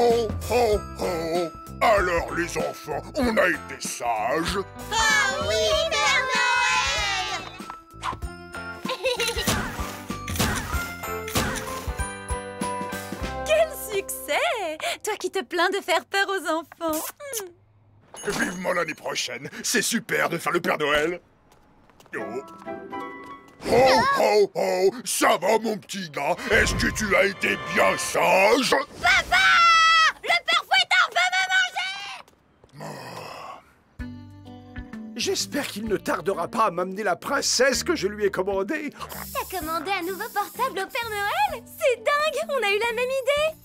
Ho, ho, ho! Alors les enfants, on a été sages. Oh oui, Père Noël! Quel succès! Toi qui te plains de faire peur aux enfants. Vivement l'année prochaine. C'est super de faire le Père Noël. Oh. Ho, ho, ho! Ça va, mon petit gars? Est-ce que tu as été bien sage? Papa! Le père Fouettard veut me manger! J'espère qu'il ne tardera pas à m'amener la princesse que je lui ai commandée. T'as commandé un nouveau portable au Père Noël? C'est dingue! On a eu la même idée!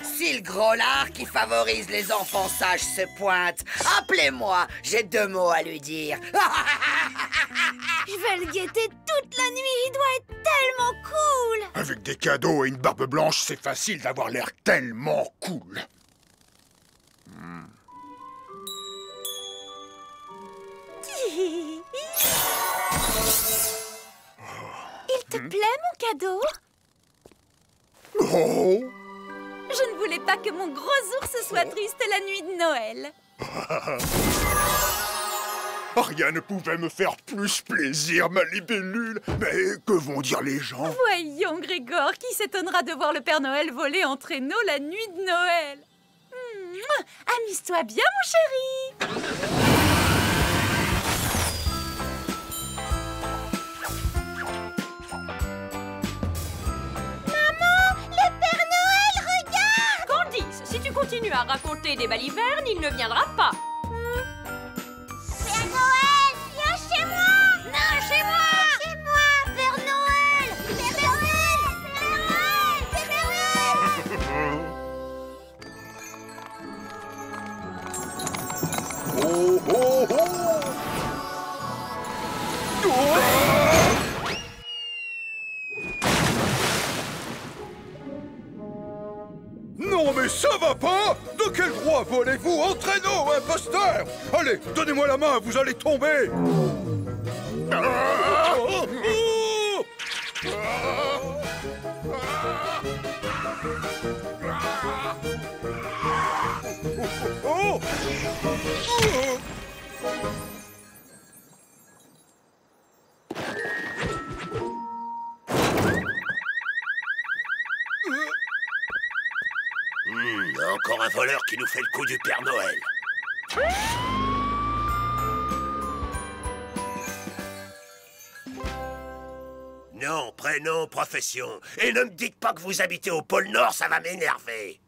Si le gros lard qui favorise les enfants sages se pointe, appelez-moi, j'ai 2 mots à lui dire. Je vais le guetter toute la nuit, il doit être tellement cool! Avec des cadeaux et une barbe blanche, c'est facile d'avoir l'air tellement cool. Il te plaît, mon cadeau? Oh! Je ne voulais pas que mon gros ours soit triste la nuit de Noël. Rien ne pouvait me faire plus plaisir, ma libellule. Mais que vont dire les gens? Voyons, Grégor, qui s'étonnera de voir le Père Noël voler en traîneau la nuit de Noël? Amuse-toi bien, mon chéri. Candice, si tu continues à raconter des balivernes, il ne viendra pas. Père Noël, viens chez moi! Non, chez moi! Chez moi! Père Noël! Père Noël! Père Noël! Père Noël! Oh, oh, oh! Non, mais ça va pas! De quel droit volez-vous en traîneau, imposteur? Allez, donnez-moi la main, vous allez tomber! Oh! Encore un voleur qui nous fait le coup du Père Noël. Nom, prénom, profession. Et ne me dites pas que vous habitez au pôle Nord, ça va m'énerver.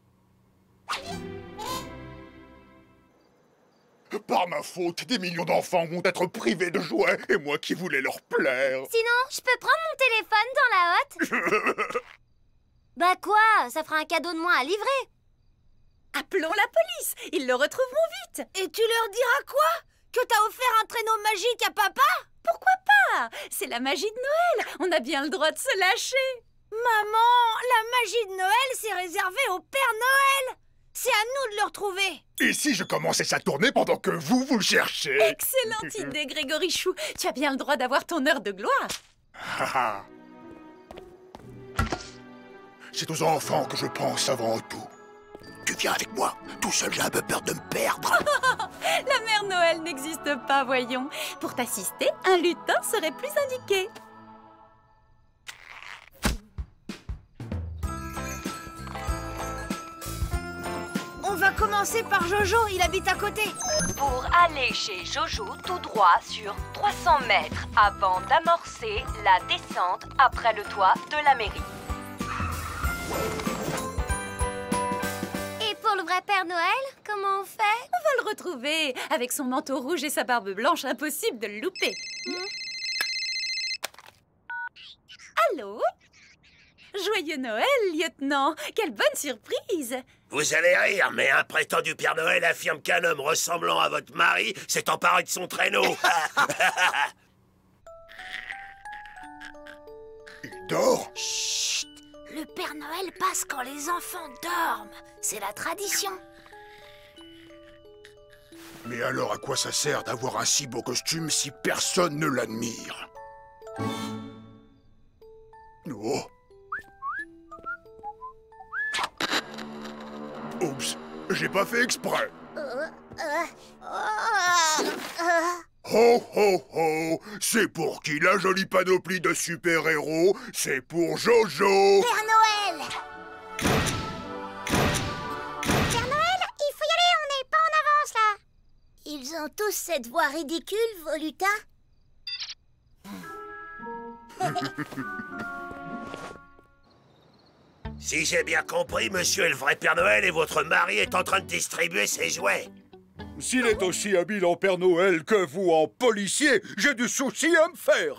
Par ma faute, des millions d'enfants vont être privés de jouets, et moi qui voulais leur plaire. Sinon, je peux prendre mon téléphone dans la hotte? Bah quoi? Ça fera un cadeau de moins à livrer. Appelons la police. Ils le retrouveront vite. Et tu leur diras quoi? Que t'as offert un traîneau magique à papa? Pourquoi pas? C'est la magie de Noël. On a bien le droit de se lâcher. Maman, la magie de Noël, c'est réservé au Père Noël. C'est à nous de le retrouver. Et si je commençais sa tournée pendant que vous le cherchez? Excellente idée, Grégorichou. Tu as bien le droit d'avoir ton heure de gloire. C'est aux enfants que je pense avant tout. Tu viens avec moi. Tout seul, j'ai un peu peur de me perdre. La mère Noël n'existe pas, voyons. Pour t'assister, un lutin serait plus indiqué. On va commencer par Jojo, il habite à côté. Pour aller chez Jojo, tout droit sur 300 mètres avant d'amorcer la descente après le toit de la mairie. Et pour le vrai Père Noël, comment on fait? On va le retrouver. Avec son manteau rouge et sa barbe blanche, impossible de le louper. Allô? Joyeux Noël, lieutenant. Quelle bonne surprise. Vous allez rire, mais un prétendu Père Noël affirme qu'un homme ressemblant à votre mari s'est emparé de son traîneau. Il dort? Chut! Le Père Noël passe quand les enfants dorment. C'est la tradition. Mais alors à quoi ça sert d'avoir un si beau costume si personne ne l'admire? Oh! Oups, j'ai pas fait exprès. Ho ho ho! C'est pour qui la jolie panoplie de super-héros? C'est pour Jojo! Père Noël! Père Noël, il faut y aller, on n'est pas en avance là! Ils ont tous cette voix ridicule, vos lutins. Si j'ai bien compris, monsieur est le vrai Père Noël et votre mari est en train de distribuer ses jouets. S'il est aussi habile en Père Noël que vous en policier, j'ai du souci à me faire.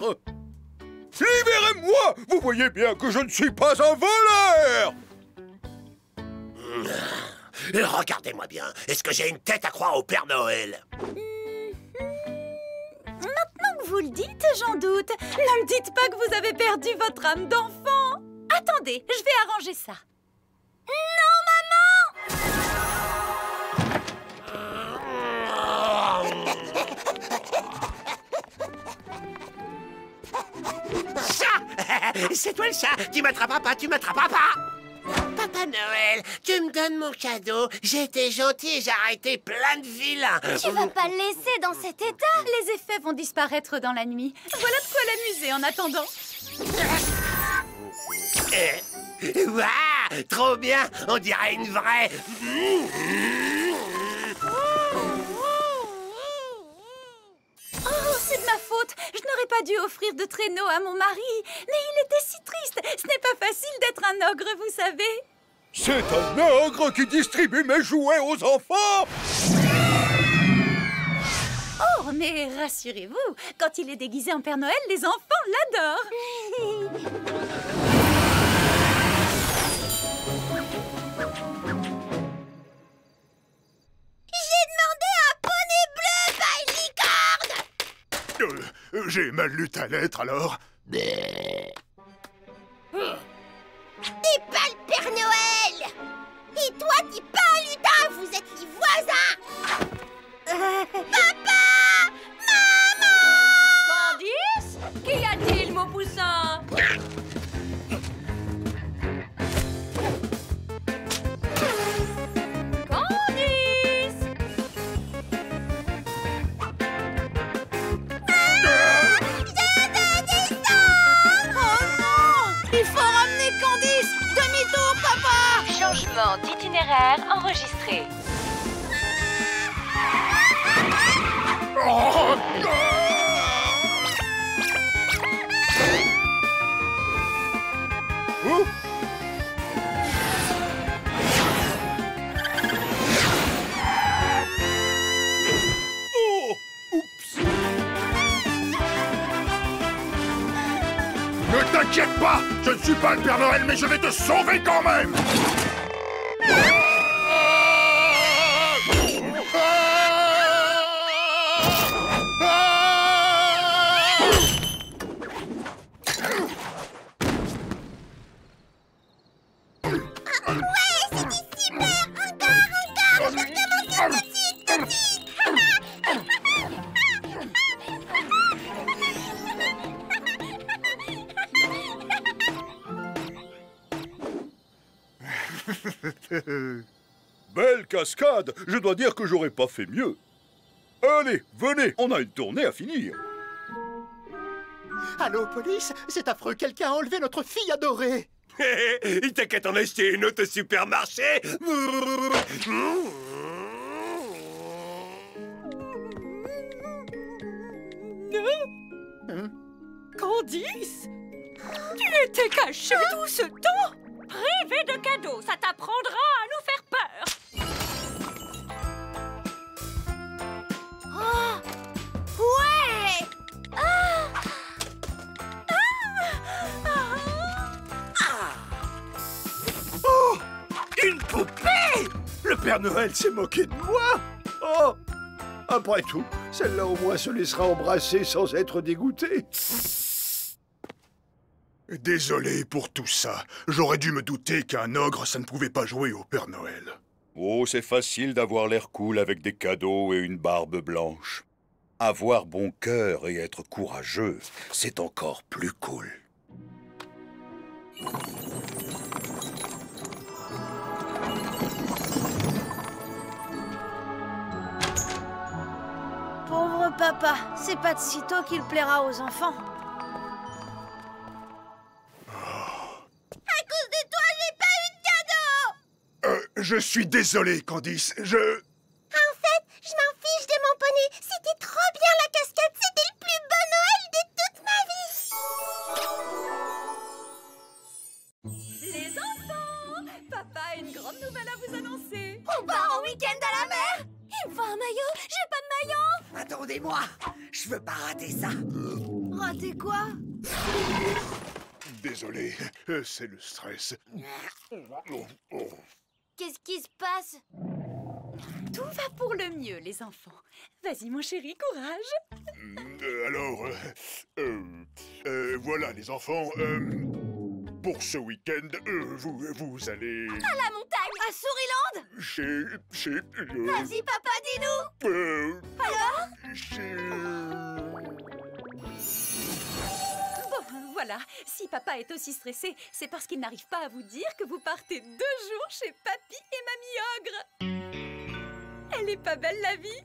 Libérez-moi! Vous voyez bien que je ne suis pas un voleur! Regardez-moi bien. Est-ce que j'ai une tête à croire au Père Noël? Maintenant que vous le dites, j'en doute. Ne me dites pas que vous avez perdu votre âme d'enfant. Attendez, je vais arranger ça. Non, maman! Chat! C'est toi le chat! Tu m'attraperas pas, tu m'attraperas pas! Papa Noël, tu me donnes mon cadeau. J'ai été gentil et j'ai arrêté plein de vilains. Tu vas pas le laisser dans cet état? Les effets vont disparaître dans la nuit. Voilà de quoi l'amuser en attendant. Waouh! Trop bien! On dirait une vraie... Oh, c'est de ma faute. Je n'aurais pas dû offrir de traîneau à mon mari. Mais il était si triste. Ce n'est pas facile d'être un ogre, vous savez. C'est un ogre qui distribue mes jouets aux enfants! Oh, mais rassurez-vous, quand il est déguisé en Père Noël, les enfants l'adorent. J'ai demandé un poney bleu, pas une licorne! J'ai mal lu ta lettre alors. T'es pas le Père Noël! Et toi, t'es pas un lutin, vous êtes les voisins! Papa! Candice? Qu'y a-t-il, mon poussin? Candice! Oh non! Il faut ramener Candice! Demi-tour, papa! Changement d'itinéraire enregistré. Oh, Oh, oh, oups! ne t'inquiète pas, je ne suis pas le Père Noël, mais je vais te sauver quand même. Belle cascade! Je dois dire que j'aurais pas fait mieux. Allez, venez, on a une tournée à finir. Allô, police? C'est affreux, quelqu'un a enlevé notre fille adorée. T'as qu'à t'en acheter une autre au supermarché. Candice? Tu étais cachée tout ce temps? Privé de cadeaux, ça t'apprendra à nous faire peur. Oh! Ouais! Oh! Une poupée! Le Père Noël s'est moqué de moi. Oh! Après tout, celle-là au moins se laissera embrasser sans être dégoûtée. Désolé pour tout ça. J'aurais dû me douter qu'un ogre, ça ne pouvait pas jouer au Père Noël. Oh, c'est facile d'avoir l'air cool avec des cadeaux et une barbe blanche. Avoir bon cœur et être courageux, c'est encore plus cool. papa, c'est pas de sitôt qu'il plaira aux enfants. À cause de toi, j'ai pas eu de cadeau! Je suis désolé, Candice, En fait, je m'en fiche de mon poney. C'était trop bien la cascade. C'était le plus beau Noël de toute ma vie. Les enfants, papa a une grande nouvelle à vous annoncer. On part en week-end à la mer. Il me faut un maillot. J'ai pas de maillot. Attendez-moi, je veux pas rater ça. Raté quoi? Désolé, c'est le stress. Qu'est-ce qui se passe? Tout va pour le mieux, les enfants. Vas-y, mon chéri, courage. Alors, voilà les enfants, pour ce week-end, vous allez... À la montagne. À Souriland. Chez... Vas-y, papa, dis-nous. Alors? Chez... Bon, voilà. Si papa est aussi stressé, c'est parce qu'il n'arrive pas à vous dire que vous partez 2 jours chez Papy et Mamie Ogre. Elle est pas belle, la vie?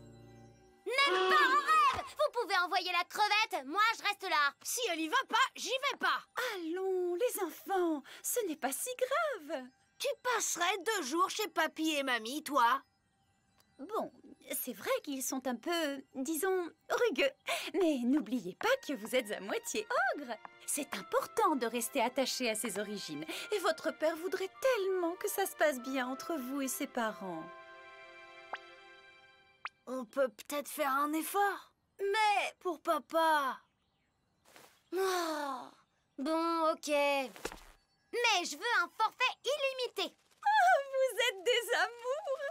Même pas en rêve. Vous pouvez envoyer la crevette. Moi, je reste là. Si elle y va pas, j'y vais pas. Allons, les enfants, ce n'est pas si grave. Tu passerais 2 jours chez papy et mamie, toi? Bon, c'est vrai qu'ils sont un peu, disons, rugueux. Mais n'oubliez pas que vous êtes à moitié ogre. C'est important de rester attaché à ses origines. Et votre père voudrait tellement que ça se passe bien entre vous et ses parents. On peut peut-être faire un effort. Mais pour papa... Oh. Bon, ok. Mais je veux un forfait illimité. Oh, vous êtes des amours.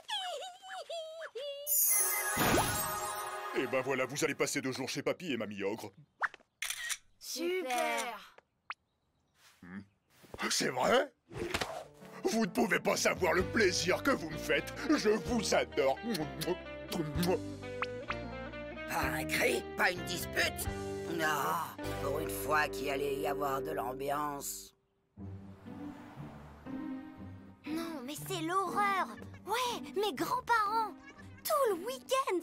Et ben voilà, vous allez passer 2 jours chez Papy et Mamie Ogre. Super. C'est vrai? Vous ne pouvez pas savoir le plaisir que vous me faites. Je vous adore. Pas un cri, pas une dispute. Non, pour une fois qu'il allait y avoir de l'ambiance. Non, mais c'est l'horreur. Ouais, mes grands-parents. Tout le week-end.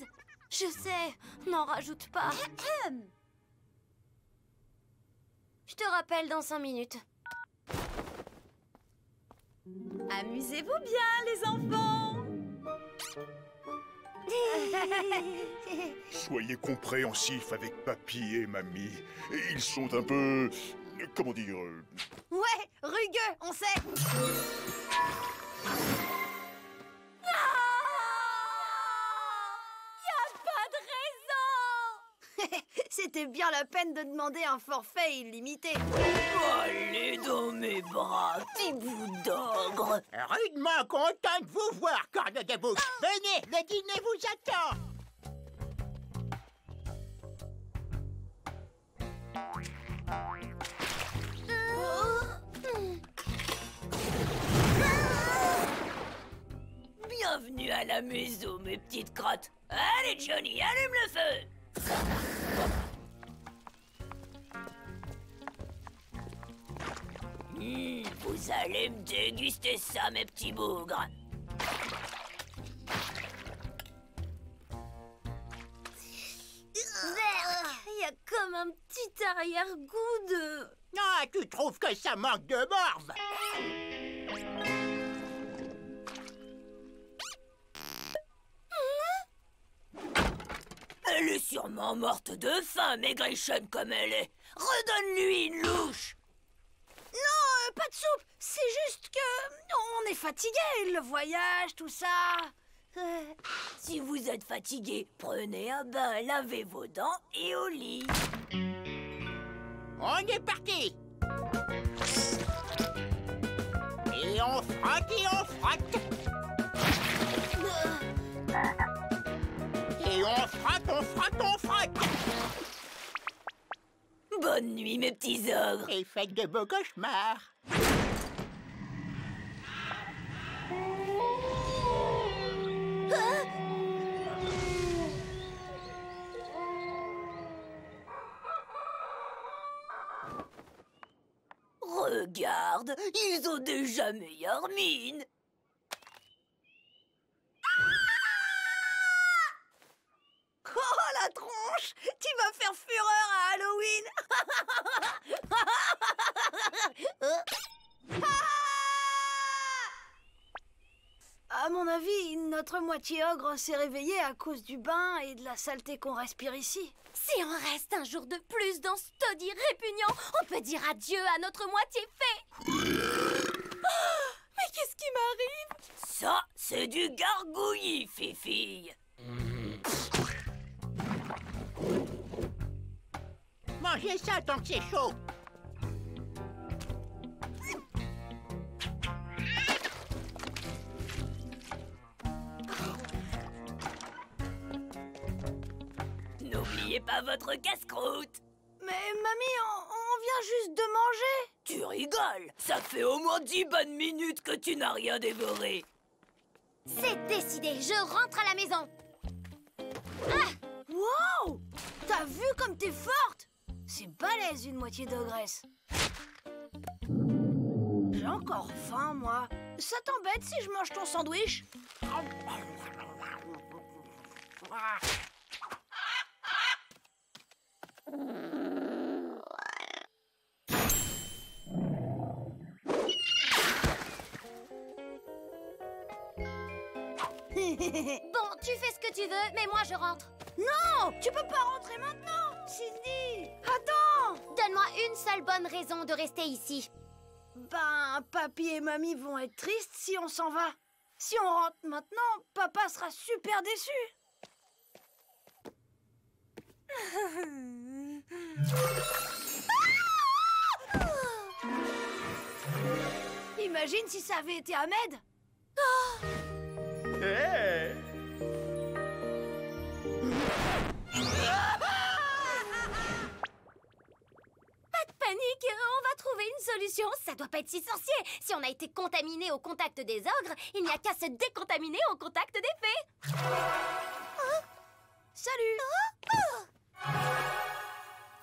Je sais, n'en rajoute pas. Je te rappelle dans 5 minutes. Amusez-vous bien, les enfants. Soyez compréhensifs avec Papy et Mamie. Ils sont un peu... comment dire... Ouais, rugueux, on sait. C'était bien la peine de demander un forfait illimité. Allez dans mes bras, petit bout d'ogre. Rudement content de vous voir, corne de bouche. Venez, le dîner vous attend. Bienvenue à la maison, mes petites crottes. Allez, Johnny, allume le feu. Vous allez me déguster ça, mes petits bougres. Il y a comme un petit arrière-goût de... Ah, tu trouves que ça manque de morve? Elle est sûrement morte de faim, maigrichonne comme elle est. Redonne-lui une louche. Non, pas de soupe. C'est juste que... on est fatigué, le voyage, tout ça. Si vous êtes fatigué, prenez un bain, lavez vos dents et au lit. On est parti. Et on frotte et on frotte. Et on frotte, on frotte, on frotte. Bonne nuit, mes petits ogres. Et faites de beaux cauchemars. Regarde, ils ont déjà meilleure mine. Oh, la tronche! Tu vas faire fureur à Halloween! À mon avis, notre moitié ogre s'est réveillée à cause du bain et de la saleté qu'on respire ici. Si on reste un jour de plus dans ce taudis répugnant, on peut dire adieu à notre moitié fée. Mais qu'est-ce qui m'arrive? Ça, c'est du gargouillis, Fifi. Mangez ça tant que c'est chaud. N'oubliez pas votre casse-croûte. Mais mamie, on vient juste de manger. Tu rigoles. Ça fait au moins 10 bonnes minutes que tu n'as rien dévoré. C'est décidé, je rentre à la maison. Wow! T'as vu comme t'es forte? C'est balèze une moitié d'ogresse. J'ai encore faim, moi. Ça t'embête si je mange ton sandwich? Bon, tu fais ce que tu veux, mais moi je rentre. Non! Tu peux pas rentrer maintenant! Cindy! Attends! Donne-moi une seule bonne raison de rester ici. Ben, papy et mamie vont être tristes si on s'en va. Si on rentre maintenant, papa sera super déçu. Imagine si ça avait été Ahmed. Hé! Pas de panique, on va trouver une solution. Ça doit pas être si sorcier. Si on a été contaminé au contact des ogres, il n'y a qu'à se décontaminer au contact des fées. Salut!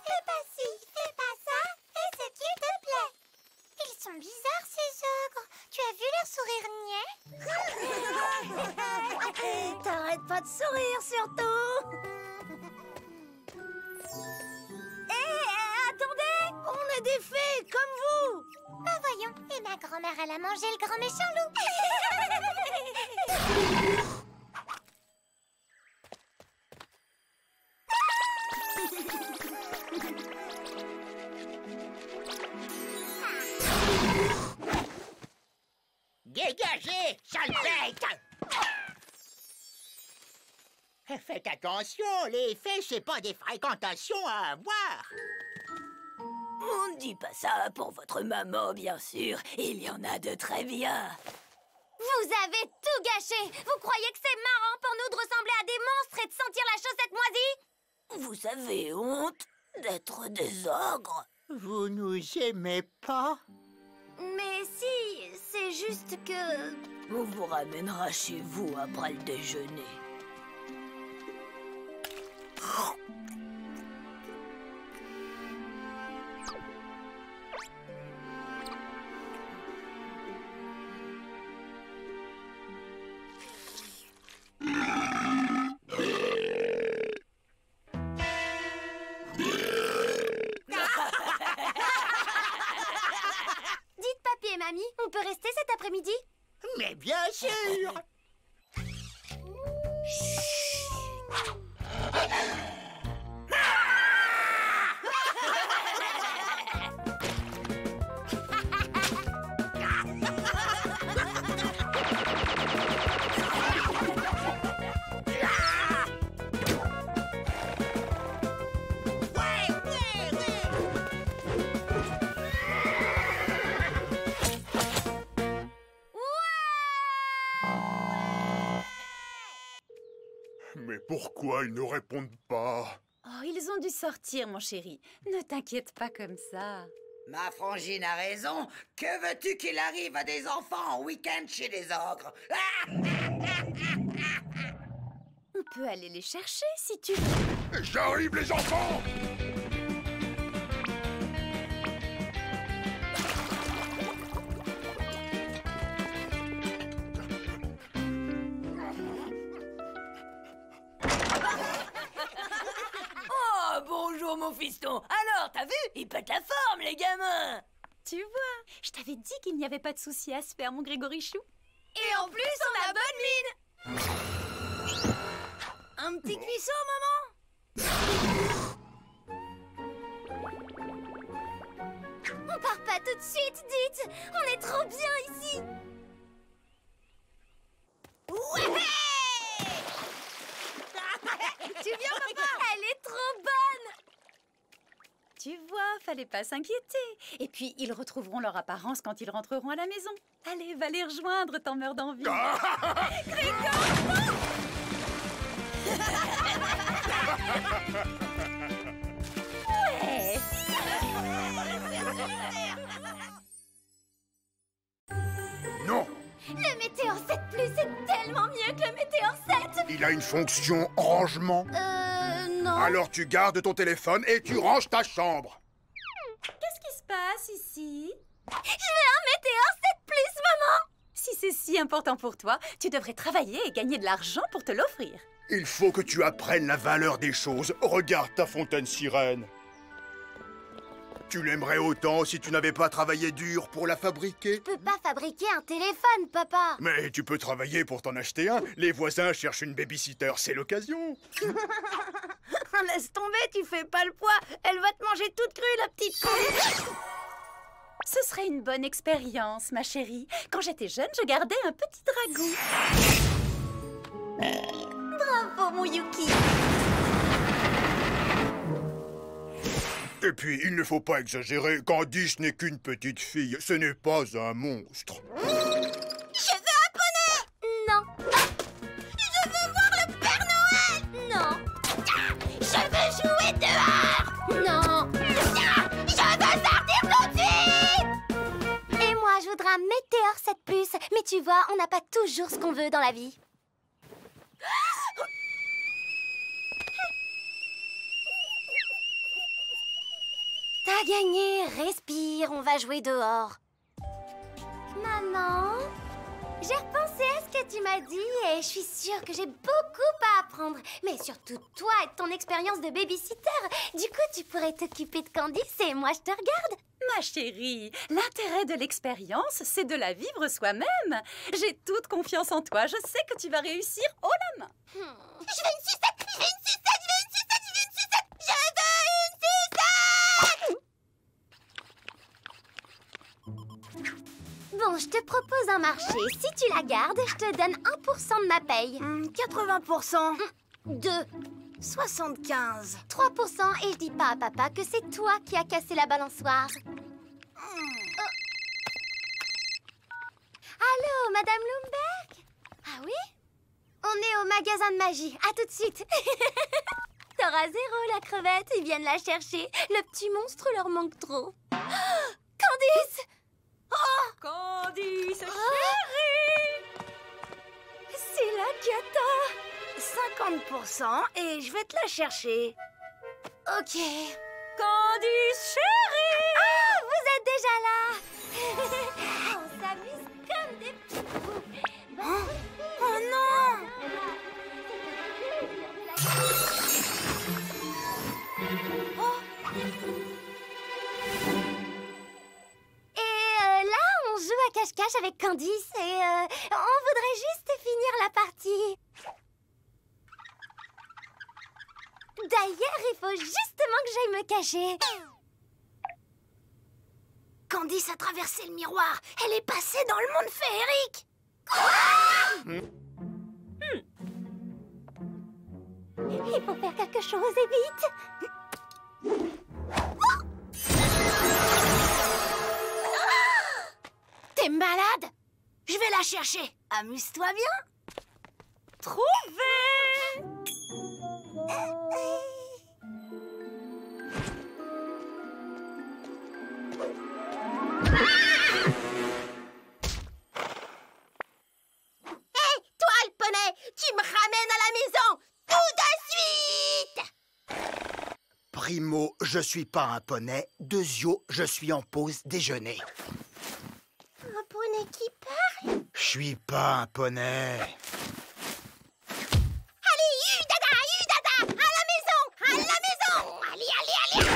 Fais pas ci, fais pas ça, fais ce qu'il te plaît. Ils sont bizarres ces ogres. Tu as vu leur sourire niais? T'arrêtes pas de sourire surtout. Attendez! On est des fées comme vous. Bah voyons, et ma grand-mère elle a mangé le grand méchant loup. Dégagez, sale bête! Faites attention, les fées, c'est pas des fréquentations à avoir. On ne dit pas ça pour votre maman, bien sûr. Il y en a de très bien. Vous avez tout gâché. Vous croyez que c'est marrant pour nous de ressembler à des monstres et de sentir la chaussette moisie? Vous avez honte d'être des ogres? Vous nous aimez pas? Mais si, c'est juste que... On vous ramènera chez vous après le déjeuner. Dites papy et mamie, on peut rester cet après-midi? Mais bien sûr! Mais pourquoi ils ne répondent pas? Oh, ils ont dû sortir, mon chéri. Ne t'inquiète pas comme ça. Ma frangine a raison. Que veux-tu qu'il arrive à des enfants en week-end chez des ogres? On peut aller les chercher si tu veux. J'arrive, les enfants! mon fiston. Alors, t'as vu? Il pète la forme, les gamins. Tu vois, je t'avais dit qu'il n'y avait pas de souci à se faire, mon Grégorichou. Et en plus, on a bonne mine. Un petit cuisson, maman? On part pas tout de suite, dites. On est trop bien ici. Ouais. Tu viens, papa? Elle est trop bonne. Tu vois, fallait pas s'inquiéter. Et puis, ils retrouveront leur apparence quand ils rentreront à la maison. Allez, va les rejoindre, t'en meurs d'envie. Ouais. Non, Le Météor 7 Plus est tellement mieux que le Météor 7. il a une fonction rangement. Non. Alors tu gardes ton téléphone et tu ranges ta chambre. Qu'est-ce qui se passe ici? Je veux un Météor 7 Plus, maman. Si c'est si important pour toi, tu devrais travailler et gagner de l'argent pour te l'offrir. Il faut que tu apprennes la valeur des choses. Regarde ta fontaine sirène. Tu l'aimerais autant si tu n'avais pas travaillé dur pour la fabriquer. Je peux pas fabriquer un téléphone, papa. Mais tu peux travailler pour t'en acheter un. Les voisins cherchent une babysitter, c'est l'occasion. Laisse tomber, tu fais pas le poids. Elle va te manger toute crue, la petite poule. Ce serait une bonne expérience, ma chérie. Quand j'étais jeune, je gardais un petit dragon. Bravo, mon Yuki. Et puis, il ne faut pas exagérer. Candice n'est qu'une petite fille. Ce n'est pas un monstre. Je veux un poney. Non. Je veux voir le Père Noël. Non. Je veux jouer dehors. Non. Je veux sortir tout de suite. Et moi, je voudrais un Météor 7 Plus. Mais tu vois, on n'a pas toujours ce qu'on veut dans la vie. T'as gagné, respire, on va jouer dehors. Maman, j'ai repensé à ce que tu m'as dit et je suis sûre que j'ai beaucoup à apprendre. Mais surtout toi et ton expérience de babysitter. Du coup, tu pourrais t'occuper de Candice et moi je te regarde. Ma chérie, l'intérêt de l'expérience, c'est de la vivre soi-même. J'ai toute confiance en toi. Je sais que tu vas réussir haut la main. Je veux une sucette, je veux une sucette, je veux une sucette, je veux une sucette, je veux une sucette. Bon, je te propose un marché. Si tu la gardes, je te donne 1% de ma paye. 80%. 2. 75. 3% et je dis pas à papa que c'est toi qui as cassé la balançoire. Allô, Madame Lumberg? Ah oui? On est au magasin de magie. À tout de suite. T'auras 0, la crevette. Ils viennent la chercher. Le petit monstre leur manque trop. Candice! Candice, chérie. C'est la cata. 50% et je vais te la chercher. Ok. Candice, chérie. Ah, vous êtes déjà là. On s'amuse comme des petits fous. Oh non! Là, on joue à cache-cache avec Candice et on voudrait juste finir la partie. D'ailleurs, il faut justement que j'aille me cacher. Candice a traversé le miroir. Elle est passée dans le monde féerique. Il faut faire quelque chose et vite. T'es malade? Je vais la chercher. Amuse-toi bien. Trouvé. Hé, toi le poney, tu me ramènes à la maison tout de suite. Primo, je suis pas un poney. Deuxio, je suis en pause déjeuner. Un poney qui parle? Je suis pas un poney. Allez, dada, à la maison, à la maison. Allez, allez, allez.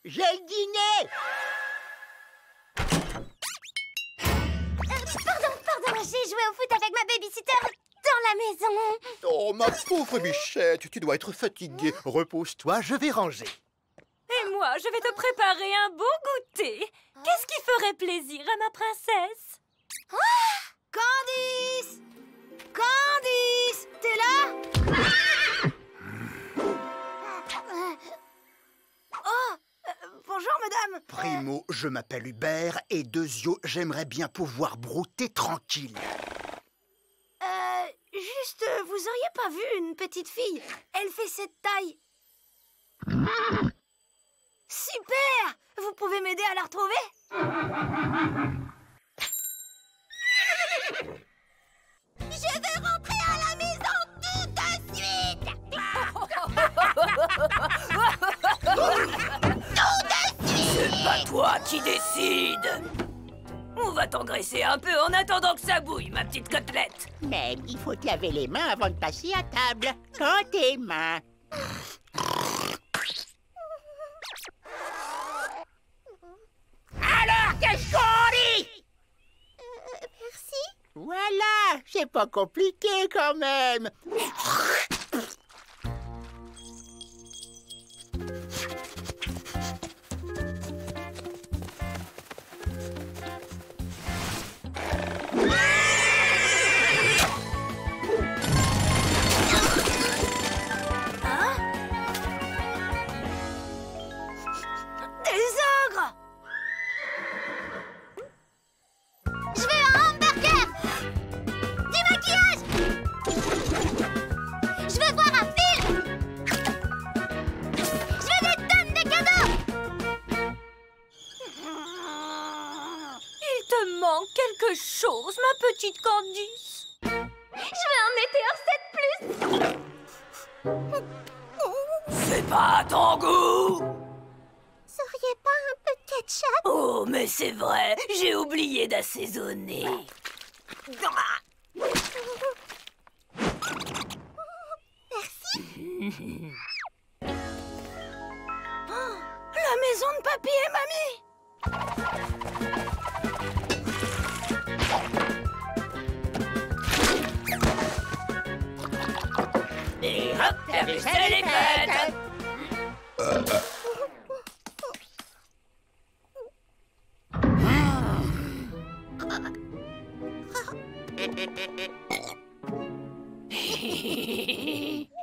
j'ai le dîner. Pardon, j'ai joué au foot avec ma babysitter dans la maison. Oh, ma pauvre bichette, tu dois être fatiguée. Repose-toi, je vais ranger. Et moi, je vais te préparer un beau goûter. Qu'est-ce qui ferait plaisir à ma princesse? Candice! Candice! T'es là? Bonjour, madame. Primo, je m'appelle Hubert et Dezio, j'aimerais bien pouvoir brouter tranquille. Juste, vous auriez pas vu une petite fille? Elle fait cette taille. Super! Vous pouvez m'aider à la retrouver? Je veux rentrer à la maison tout de suite. C'est pas toi qui décide. On va t'engraisser un peu en attendant que ça bouille, ma petite côtelette. Même, il faut te laver les mains avant de passer à table. Quand tes mains. Alors, qu'est-ce qu'on dit? Merci. Voilà, c'est pas compliqué quand même. Je veux un hamburger. Du maquillage. Je veux voir un film. Je veux des tonnes de cadeaux. Il te manque quelque chose, ma petite Candice. Je veux un Météor 7 Plus. C'est pas à ton goût. Sauriez pas un peu de ketchup? Oh, mais c'est vrai, j'ai oublié d'assaisonner. Merci. La maison de papy et mamie! Et hop, la vaisselle est faite.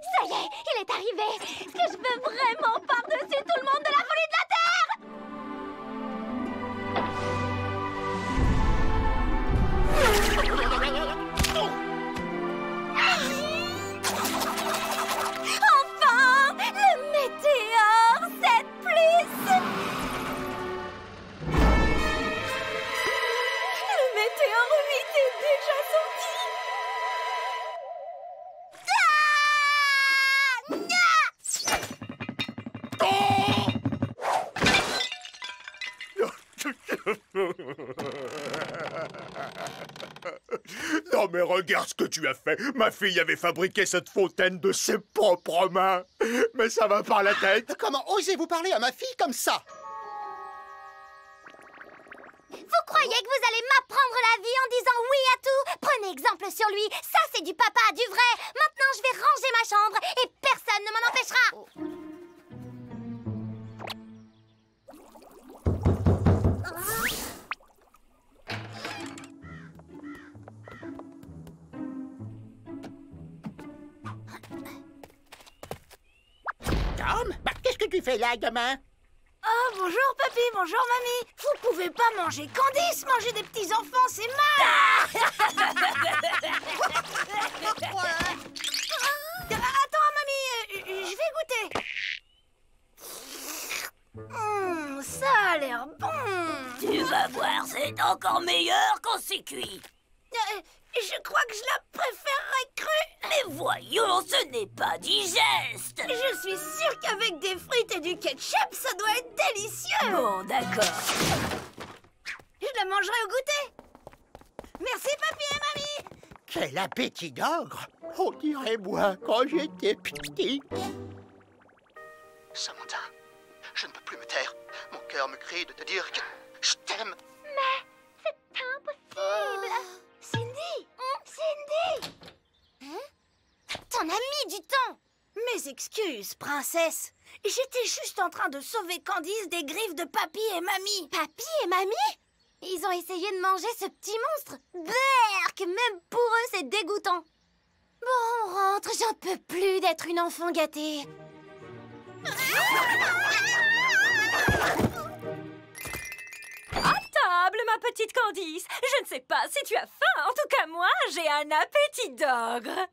Ça y est, il est arrivé. Ce que je veux vraiment par-dessus tout le monde de la folie de la Terre. Enfin, le Météor 7 Plus. Le Météor 8 est déjà sorti. Non mais regarde ce que tu as fait. Ma fille avait fabriqué cette fontaine de ses propres mains. Mais ça va par la tête. Comment osez-vous parler à ma fille comme ça? Vous croyez que vous allez m'apprendre la vie en disant oui à tout? Prenez exemple sur lui. Ça, c'est du papa, du vrai. Maintenant, je vais ranger ma chambre et personne ne m'en empêchera. Tom, qu'est-ce que tu fais là, gamin? Oh, bonjour papy, bonjour mamie. Vous pouvez pas manger Candice, manger des petits enfants, c'est mal. Attends mamie, je vais goûter. Ça a l'air bon. Tu vas voir, c'est encore meilleur quand c'est cuit. Je crois que je la préférerais crue. Mais voyons, ce n'est pas digeste. Je suis sûre qu'avec des frites et du ketchup, ça doit être délicieux. Bon, d'accord. Je la mangerai au goûter. Merci papy et mamie. Quel appétit d'ogre! On dirait moi quand j'étais petit. Samantha, je ne peux plus me taire. cœur me crie de te dire que je t'aime. Mais c'est impossible. Cindy, Cindy. Hein? T'en as mis du temps. Mes excuses, princesse. J'étais juste en train de sauver Candice des griffes de Papy et Mamie. Papy et Mamie? Ils ont essayé de manger ce petit monstre. Berk, même pour eux, c'est dégoûtant. Bon, on rentre, j'en peux plus d'être une enfant gâtée. À table, ma petite Candice. Je ne sais pas si tu as faim. En tout cas, moi, j'ai un appétit d'ogre.